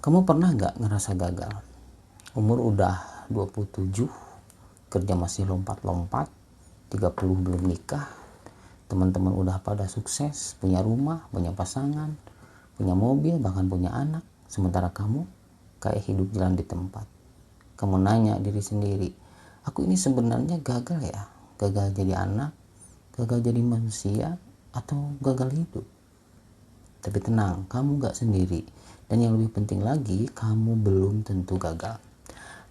Kamu pernah nggak ngerasa gagal? Umur udah 27, kerja masih lompat-lompat, 30 belum nikah, teman-teman udah pada sukses, punya rumah, punya pasangan, punya mobil, bahkan punya anak. Sementara kamu kayak hidup jalan di tempat. Kamu nanya diri sendiri, aku ini sebenarnya gagal ya? Gagal jadi anak, gagal jadi manusia, atau gagal hidup? Tapi tenang, kamu gak sendiri. Dan yang lebih penting lagi, kamu belum tentu gagal.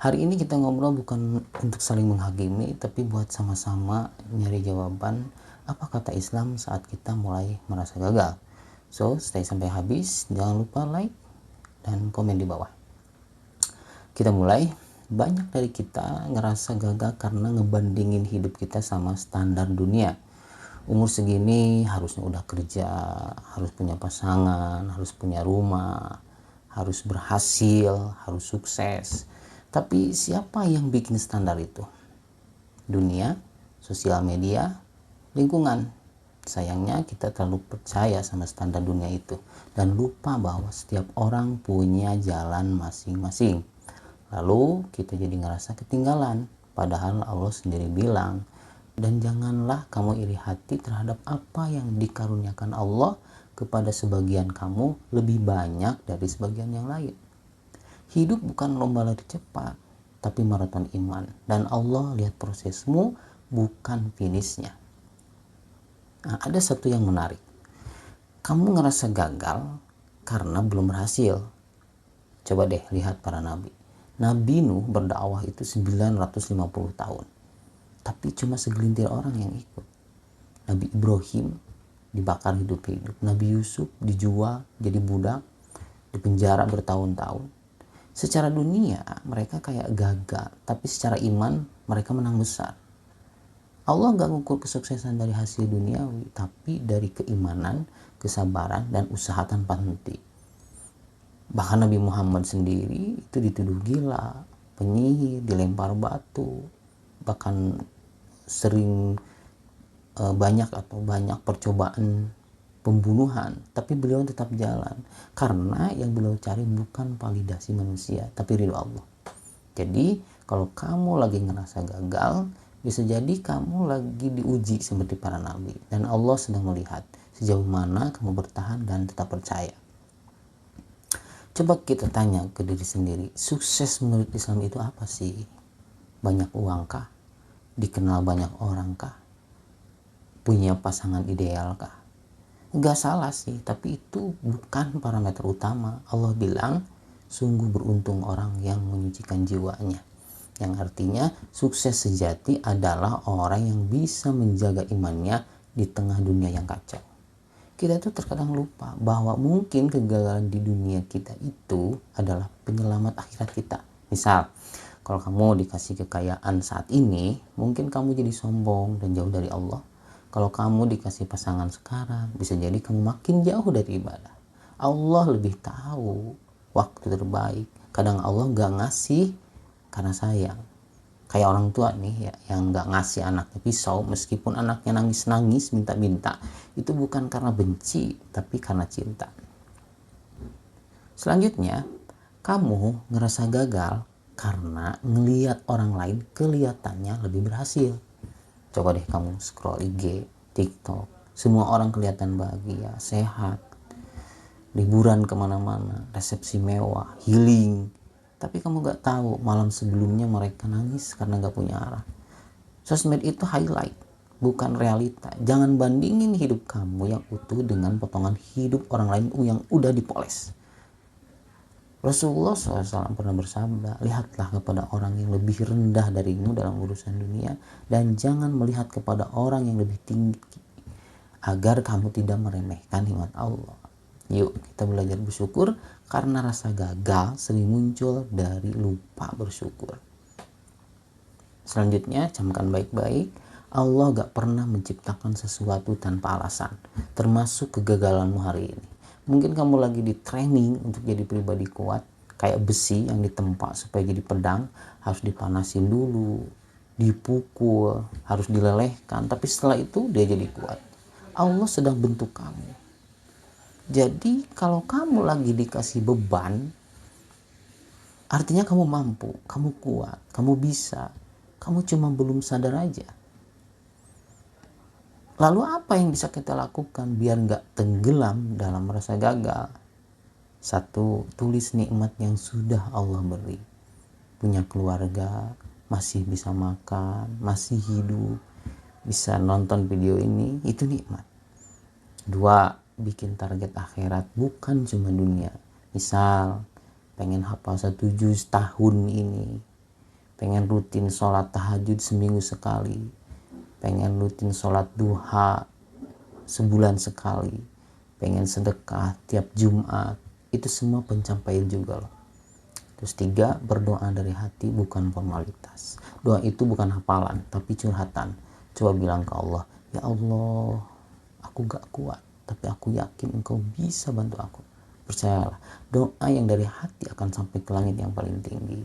Hari ini kita ngobrol bukan untuk saling menghakimi, tapi buat sama-sama nyari jawaban apa kata Islam saat kita mulai merasa gagal. So, stay sampai habis. Jangan lupa like dan komen di bawah. Kita mulai. Banyak dari kita ngerasa gagal karena ngebandingin hidup kita sama standar dunia. Umur segini harusnya udah kerja, harus punya pasangan, harus punya rumah, harus berhasil, harus sukses. Tapi siapa yang bikin standar itu? Dunia, sosial media, lingkungan. Sayangnya kita terlalu percaya sama standar dunia itu dan lupa bahwa setiap orang punya jalan masing-masing. Lalu kita jadi ngerasa ketinggalan, padahal Allah sendiri bilang, dan janganlah kamu iri hati terhadap apa yang dikaruniakan Allah kepada sebagian kamu lebih banyak dari sebagian yang lain. Hidup bukan lomba lari cepat, tapi maraton iman. Dan Allah lihat prosesmu, bukan finishnya. Nah, ada satu yang menarik. Kamu ngerasa gagal karena belum berhasil. Coba deh lihat para nabi. Nabi Nuh berdakwah itu 950 tahun. Tapi cuma segelintir orang yang ikut. Nabi Ibrahim dibakar hidup-hidup. Nabi Yusuf dijual jadi budak, dipenjara bertahun-tahun. Secara dunia mereka kayak gagal, tapi secara iman mereka menang besar. Allah gak ngukur kesuksesan dari hasil duniawi, tapi dari keimanan, kesabaran, dan usaha tanpa henti. Bahkan Nabi Muhammad sendiri itu dituduh gila, penyihir, dilempar batu, bahkan sering banyak percobaan pembunuhan, tapi beliau tetap jalan karena yang beliau cari bukan validasi manusia tapi ridho Allah. Jadi kalau kamu lagi ngerasa gagal, bisa jadi kamu lagi diuji seperti para nabi, dan Allah sedang melihat sejauh mana kamu bertahan dan tetap percaya. Coba kita tanya ke diri sendiri, sukses menurut Islam itu apa sih? Banyak uang kah? Dikenal banyak orang kah? Punya pasangan ideal kah? Enggak salah sih, tapi itu bukan parameter utama. Allah bilang, sungguh beruntung orang yang menyucikan jiwanya. Yang artinya, sukses sejati adalah orang yang bisa menjaga imannya di tengah dunia yang kacau. Kita tuh terkadang lupa bahwa mungkin kegagalan di dunia kita itu adalah penyelamat akhirat kita. Misal, kalau kamu dikasih kekayaan saat ini, mungkin kamu jadi sombong dan jauh dari Allah. Kalau kamu dikasih pasangan sekarang, bisa jadi kamu makin jauh dari ibadah. Allah lebih tahu waktu terbaik. Kadang Allah gak ngasih karena sayang. Kayak orang tua nih ya, yang gak ngasih anaknya pisau meskipun anaknya nangis-nangis minta-minta, itu bukan karena benci tapi karena cinta. Selanjutnya, kamu ngerasa gagal karena ngelihat orang lain kelihatannya lebih berhasil. Coba deh kamu scroll IG, TikTok, semua orang kelihatan bahagia, sehat, liburan kemana-mana, resepsi mewah, healing. Tapi kamu gak tahu malam sebelumnya mereka nangis karena gak punya arah. Sosmed itu highlight, bukan realita. Jangan bandingin hidup kamu yang utuh dengan potongan hidup orang lain yang udah dipoles. Rasulullah SAW pernah bersabda, lihatlah kepada orang yang lebih rendah darimu dalam urusan dunia, dan jangan melihat kepada orang yang lebih tinggi, agar kamu tidak meremehkan nikmat Allah. Yuk kita belajar bersyukur, karena rasa gagal sering muncul dari lupa bersyukur. Selanjutnya, camkan baik-baik, Allah gak pernah menciptakan sesuatu tanpa alasan, termasuk kegagalanmu hari ini. Mungkin kamu lagi di training untuk jadi pribadi kuat, kayak besi yang ditempa supaya jadi pedang, harus dipanasin dulu, dipukul, harus dilelehkan, tapi setelah itu dia jadi kuat. Allah sedang bentuk kamu. Jadi kalau kamu lagi dikasih beban, Artinya kamu mampu, kamu kuat, kamu bisa. Kamu cuma belum sadar aja. Lalu apa yang bisa kita lakukan biar nggak tenggelam dalam rasa gagal? Satu, tulis nikmat yang sudah Allah beri. Punya keluarga, masih bisa makan, masih hidup, bisa nonton video ini, itu nikmat. Dua, bikin target akhirat, bukan cuma dunia. Misal, pengen hafal 1 juz tahun ini, pengen rutin sholat tahajud seminggu sekali, pengen rutin sholat duha sebulan sekali, pengen sedekah tiap Jumat, itu semua pencapaian juga loh. Terus tiga, berdoa dari hati bukan formalitas. Doa itu bukan hafalan tapi curhatan. Coba bilang ke Allah, ya Allah, aku gak kuat tapi aku yakin engkau bisa bantu aku. Percayalah, doa yang dari hati akan sampai ke langit yang paling tinggi.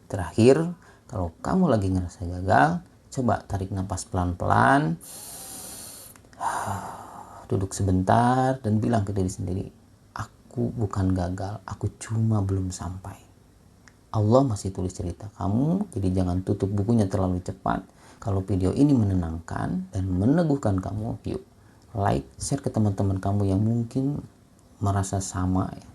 Terakhir, kalau kamu lagi ngerasa gagal, coba tarik nafas pelan-pelan, duduk sebentar dan bilang ke diri sendiri, aku bukan gagal, aku cuma belum sampai. Allah masih tulis cerita kamu, jadi jangan tutup bukunya terlalu cepat. Kalau video ini menenangkan dan meneguhkan kamu, yuk like, share ke teman-teman kamu yang mungkin merasa sama ya.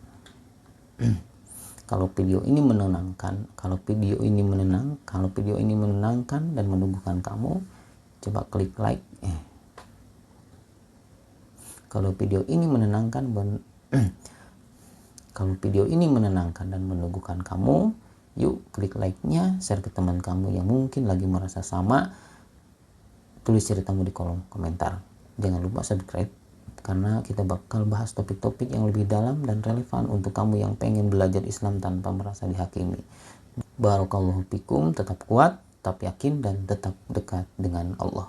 Kalau video ini menenangkan, kalau video ini menenangkan dan meneguhkan kamu, coba klik like. Kalau video ini menenangkan kalau video ini menenangkan dan meneguhkan kamu, yuk klik like-nya, share ke teman kamu yang mungkin lagi merasa sama. Tulis ceritamu di kolom komentar. Jangan lupa subscribe, karena kita bakal bahas topik-topik yang lebih dalam dan relevan untuk kamu yang pengen belajar Islam tanpa merasa dihakimi. Barakallahu fikum, tetap kuat, tetap yakin, dan tetap dekat dengan Allah.